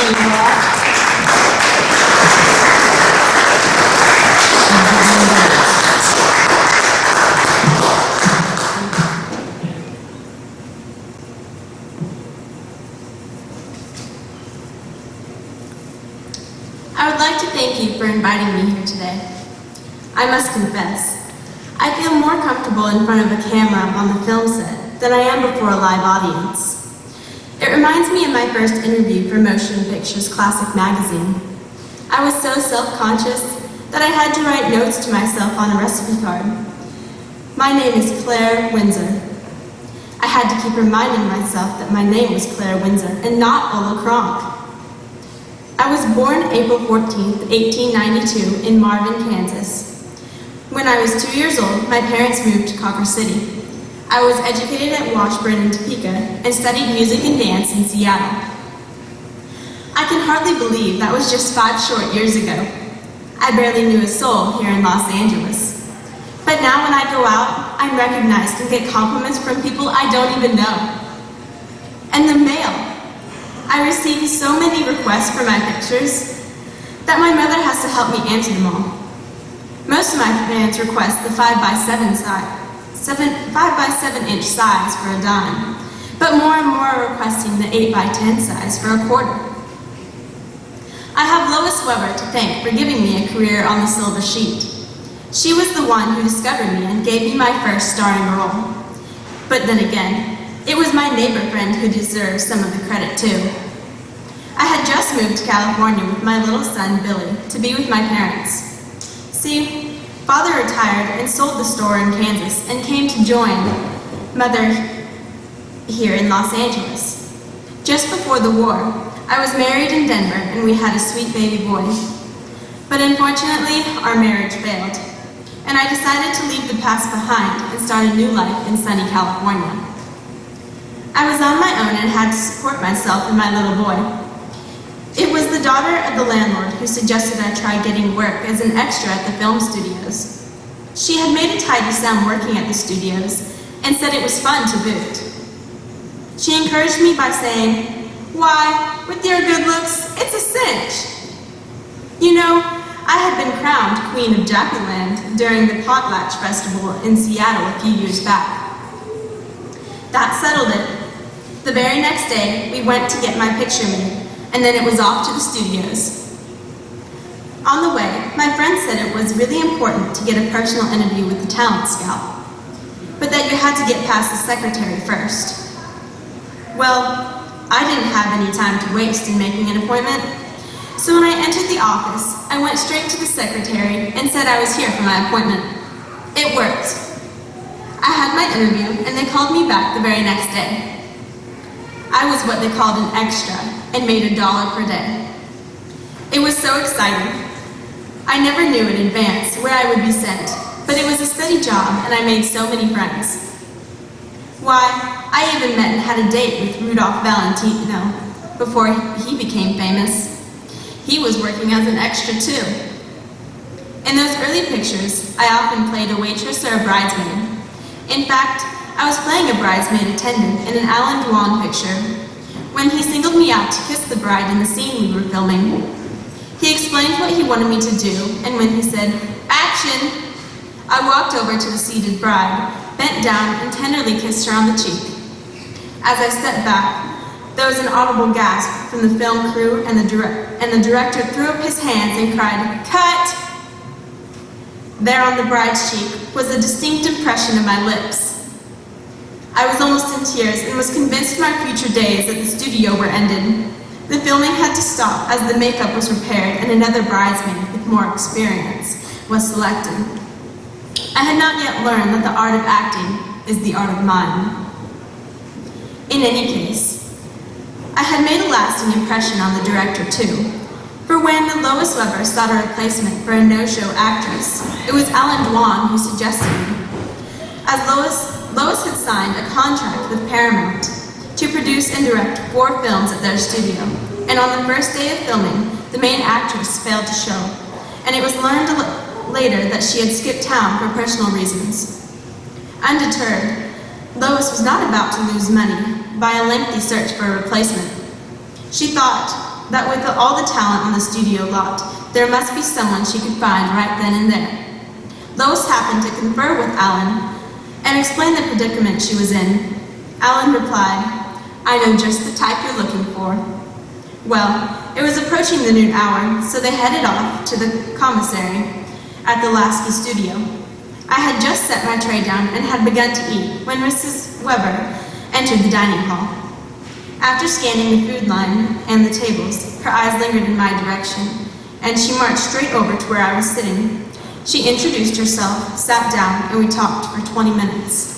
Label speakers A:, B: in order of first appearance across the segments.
A: Ashely LaRocque.
B: I would like to thank you for inviting me here today. I must confess, I feel more comfortable in front of a camera on the film set than I am before a live audience. It reminds me of my first interview for Motion Pictures Classic magazine. I was so self-conscious that I had to write notes to myself on a recipe card. My name is Claire Windsor. I had to keep reminding myself that my name was Claire Windsor and not LeRocque. I was born April 14th, 1892 in Marvin, Kansas. When I was 2 years old, my parents moved to Cawker City. I was educated at Washburn and Topeka and studied music and dance in Seattle. I can hardly believe that was just 5 short years ago. I barely knew a soul here in Los Angeles. But now when I go out, I'm recognized and get compliments from people I don't even know. And the mail. I receive so many requests for my pictures that my mother has to help me answer them all. Most of my fans request the 5x7 inch size for a dime, but more and more are requesting the 8x10 size for a quarter. I have Lois Weber to thank for giving me a career on the silver sheet. She was the one who discovered me and gave me my first starring role. But then again, it was my neighbor friend who deserves some of the credit too. I had just moved to California with my little son, Billy, to be with my parents. See, Father retired and sold the store in Kansas and came to join Mother here in Los Angeles. Just before the war, I was married in Denver and we had a sweet baby boy. But unfortunately, our marriage failed, and I decided to leave the past behind and start a new life in sunny California. I was on my own and had to support myself and my little boy. It was the daughter of the landlord who suggested I try getting work as an extra at the film studios. She had made a tidy sum working at the studios and said it was fun to boot. She encouraged me by saying, "Why, with your good looks, it's a cinch." You know, I had been crowned Queen of Jackieland during the Potlatch Festival in Seattle a few years back. That settled it. The very next day, we went to get my picture made, and then it was off to the studios. On the way, my friend said it was really important to get a personal interview with the talent scout, but that you had to get past the secretary first. Well, I didn't have any time to waste in making an appointment, so when I entered the office, I went straight to the secretary and said I was here for my appointment. It worked. I had my interview, and they called me back the very next day. I was what they called an extra and made $1 per day. It was so exciting. I never knew in advance where I would be sent, but it was a steady job and I made so many friends. Why, I even met and had a date with Rudolph Valentino before he became famous. He was working as an extra too. In those early pictures, I often played a waitress or a bridesmaid. In fact, I was playing a bridesmaid attendant in an Alan Dwan picture when he singled me out to kiss the bride in the scene we were filming. He explained what he wanted me to do, and when he said, "Action!" I walked over to the seated bride, bent down, and tenderly kissed her on the cheek. As I stepped back, there was an audible gasp from the film crew, and the director threw up his hands and cried, "Cut!" There on the bride's cheek was a distinct impression of my lips. I was almost in tears and was convinced my future days at the studio were ended. The filming had to stop as the makeup was repaired and another bridesmaid with more experience was selected. I had not yet learned that the art of acting is the art of mind. In any case, I had made a lasting impression on the director too, for when Lois Weber sought a replacement for a no-show actress, it was Alan Dwan who suggested me. As Lois had signed a contract with Paramount to produce and direct 4 films at their studio, and on the first day of filming, the main actress failed to show, and it was learned later that she had skipped town for personal reasons. Undeterred, Lois was not about to lose money by a lengthy search for a replacement. She thought, that with all the talent on the studio lot, there must be someone she could find right then and there. Lois happened to confer with Alan and explain the predicament she was in. Alan replied, "I know just the type you're looking for." Well, it was approaching the noon hour, so they headed off to the commissary at the Lasky studio. I had just set my tray down and had begun to eat when Mrs. Weber entered the dining hall. After scanning the food line and the tables, her eyes lingered in my direction, and she marched straight over to where I was sitting. She introduced herself, sat down, and we talked for 20 minutes.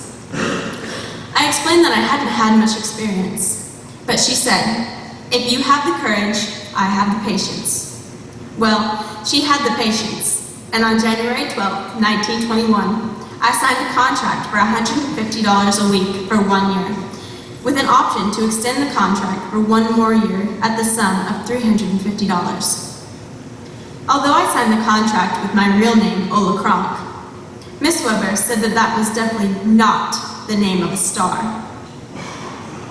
B: I explained that I hadn't had much experience, but she said, "If you have the courage, I have the patience." Well, she had the patience, and on January 12, 1921, I signed a contract for $150 a week for 1 year, with an option to extend the contract for 1 more year at the sum of $350. Although I signed the contract with my real name, LeRocque, Miss Weber said that that was definitely not the name of a star.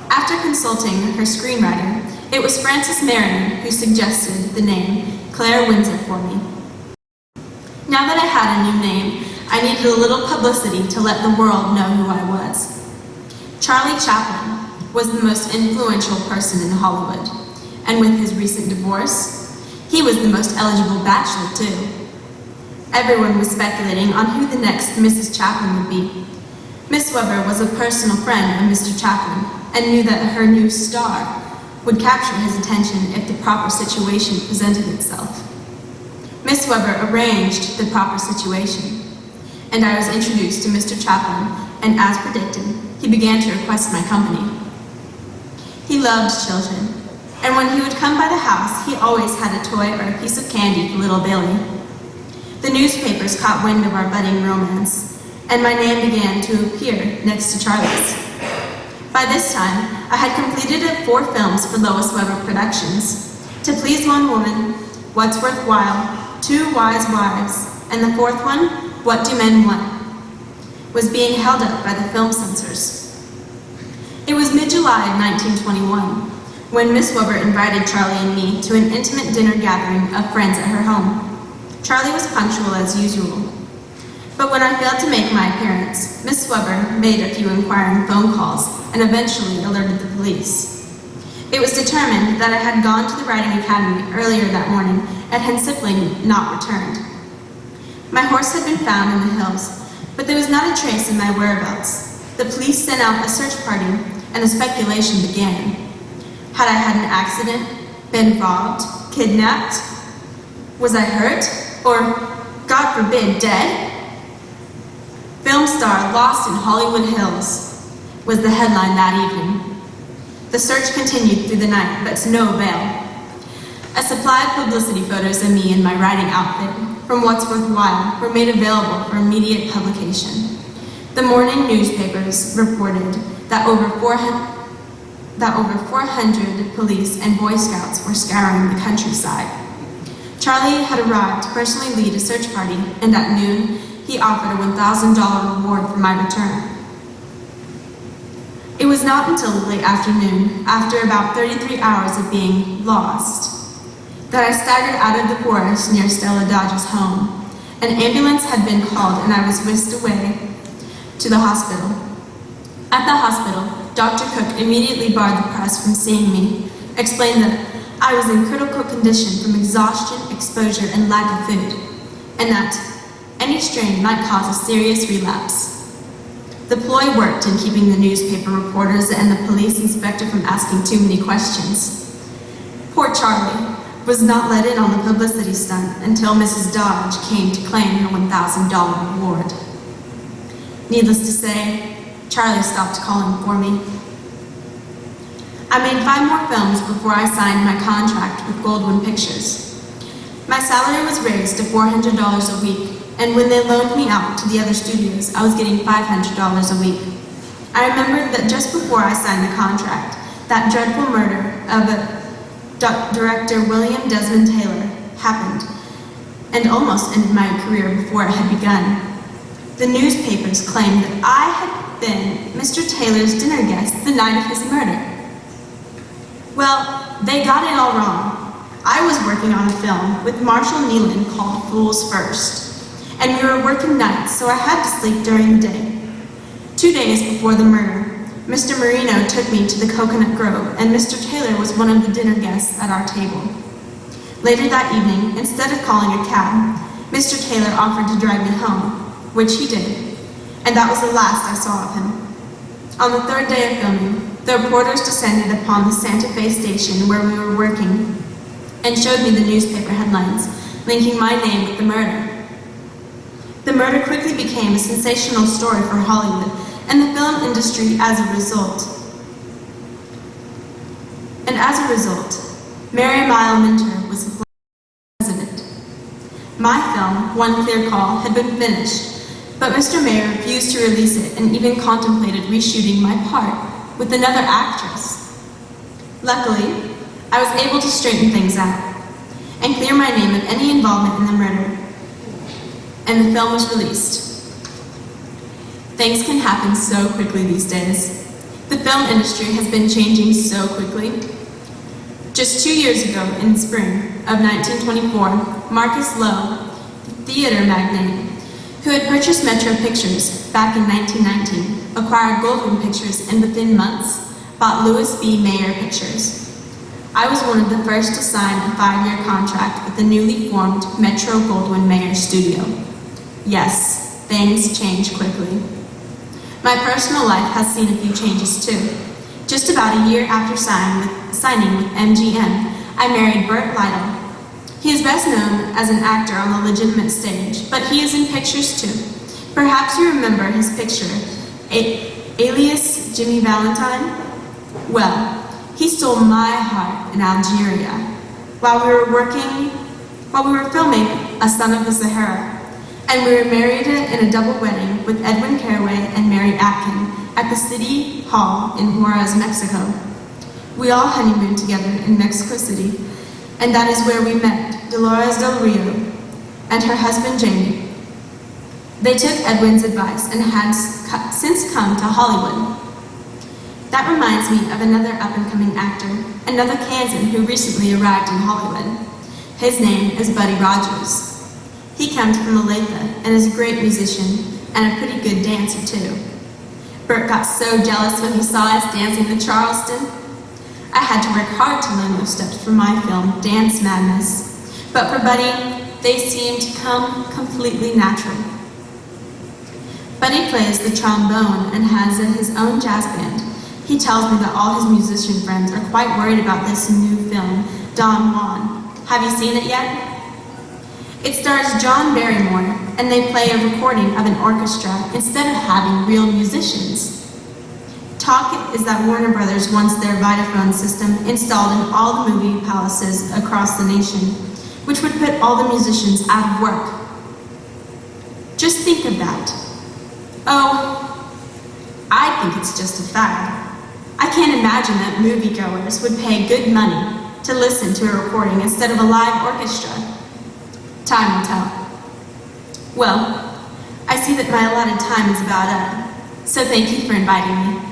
B: After consulting her screenwriter, it was Frances Marion who suggested the name Claire Windsor for me. Now that I had a new name, I needed a little publicity to let the world know who I was. Charlie Chaplin was the most influential person in Hollywood, and with his recent divorce, he was the most eligible bachelor too. Everyone was speculating on who the next Mrs. Chaplin would be. Miss Weber was a personal friend of Mr. Chaplin and knew that her new star would capture his attention if the proper situation presented itself. Miss Weber arranged the proper situation, and I was introduced to Mr. Chaplin, and as predicted, he began to request my company. He loved children, and when he would come by the house, he always had a toy or a piece of candy for little Billy. The newspapers caught wind of our budding romance, and my name began to appear next to Charlie's. By this time, I had completed 4 films for Lois Weber Productions: To Please One Woman, What's Worthwhile, 2 Wise Wives, and the 4th one, What Do Men Want, was being held up by the film censors. It was mid-July of 1921 when Miss Weber invited Charlie and me to an intimate dinner gathering of friends at her home. Charlie was punctual as usual, but when I failed to make my appearance, Miss Weber made a few inquiring phone calls and eventually alerted the police. It was determined that I had gone to the Riding Academy earlier that morning and had simply not returned. My horse had been found in the hills, but there was not a trace of my whereabouts. The police sent out a search party, and the speculation began. Had I had an accident, been robbed, kidnapped? Was I hurt? Or, God forbid, dead? "Film star lost in Hollywood Hills" was the headline that evening. The search continued through the night, but to no avail. A supply of publicity photos of me in my riding outfit from What's Worthwhile were made available for immediate publication. The morning newspapers reported that over 400 police and Boy Scouts were scouring the countryside. Charlie had arrived to personally lead a search party, and at noon, he offered a $1,000 reward for my return. It was not until the late afternoon, after about 33 hours of being lost, that I staggered out of the forest near Stella Dodge's home. An ambulance had been called, and I was whisked away to the hospital. At the hospital, Dr. Cook immediately barred the press from seeing me, explained that I was in critical condition from exhaustion, exposure, and lack of food, and that any strain might cause a serious relapse. The ploy worked in keeping the newspaper reporters and the police inspector from asking too many questions. Poor Charlie was not let in on the publicity stunt until Mrs. Dodge came to claim her $1,000 reward. Needless to say, Charlie stopped calling for me. I made 5 more films before I signed my contract with Goldwyn Pictures. My salary was raised to $400 a week, and when they loaned me out to the other studios, I was getting $500 a week. I remembered that just before I signed the contract, that dreadful murder of director William Desmond Taylor happened, and almost ended my career before it had begun. The newspapers claimed that I had been Mr. Taylor's dinner guest the night of his murder. Well, they got it all wrong. I was working on a film with Marshall Nealon called Fools First, and we were working nights, so I had to sleep during the day. 2 days before the murder, Mr. Marino took me to the Coconut Grove, and Mr. Taylor was one of the dinner guests at our table. Later that evening, instead of calling a cab, Mr. Taylor offered to drive me home, which he did, and that was the last I saw of him. On the third day of filming, the reporters descended upon the Santa Fe station where we were working and showed me the newspaper headlines linking my name with the murder. The murder quickly became a sensational story for Hollywood and the film industry as a result. And as a result, Mary Mile Minter was the president. My film, One Clear Call, had been finished, but Mr. Mayer refused to release it and even contemplated reshooting my part with another actress. Luckily, I was able to straighten things out and clear my name of any involvement in the murder, and the film was released. Things can happen so quickly these days. The film industry has been changing so quickly. Just 2 years ago, in spring of 1924, Marcus Lowe, the theater magnate, who had purchased Metro Pictures back in 1919, acquired Goldwyn Pictures and within months bought Louis B. Mayer Pictures. I was one of the first to sign a 5-year contract with the newly formed Metro Goldwyn Mayer studio. Yes, things change quickly. My personal life has seen a few changes too. Just about a year after signing with MGM, I married Burt Lytle. He is best known as an actor on the legitimate stage, but he is in pictures too. Perhaps you remember his picture, alias Jimmy Valentine? Well, he stole my heart in Algeria while we were filming A Son of the Sahara, and we were married in a double wedding with Edwin Carraway and Mary Atkin at the City Hall in Juarez, Mexico. We all honeymooned together in Mexico City, and that is where we met Dolores Del Rio and her husband Jamie. They took Edwin's advice and had since come to Hollywood. That reminds me of another up-and-coming actor, another Kansan who recently arrived in Hollywood. His name is Buddy Rogers. He comes from Olathe and is a great musician and a pretty good dancer too. Burt got so jealous when he saw us dancing the Charleston. I had to work hard to learn those steps for my film, Dance Madness, but for Buddy, they seemed to come completely natural. Buddy plays the trombone and has his own jazz band. He tells me that all his musician friends are quite worried about this new film, Don Juan. Have you seen it yet? It stars John Barrymore, and they play a recording of an orchestra instead of having real musicians. Talk is that Warner Brothers wants their Vitaphone system installed in all the movie palaces across the nation, which would put all the musicians out of work. Just think of that. Oh, I think it's just a fad. I can't imagine that moviegoers would pay good money to listen to a recording instead of a live orchestra. Time will tell. Well, I see that my allotted time is about up, so thank you for inviting me.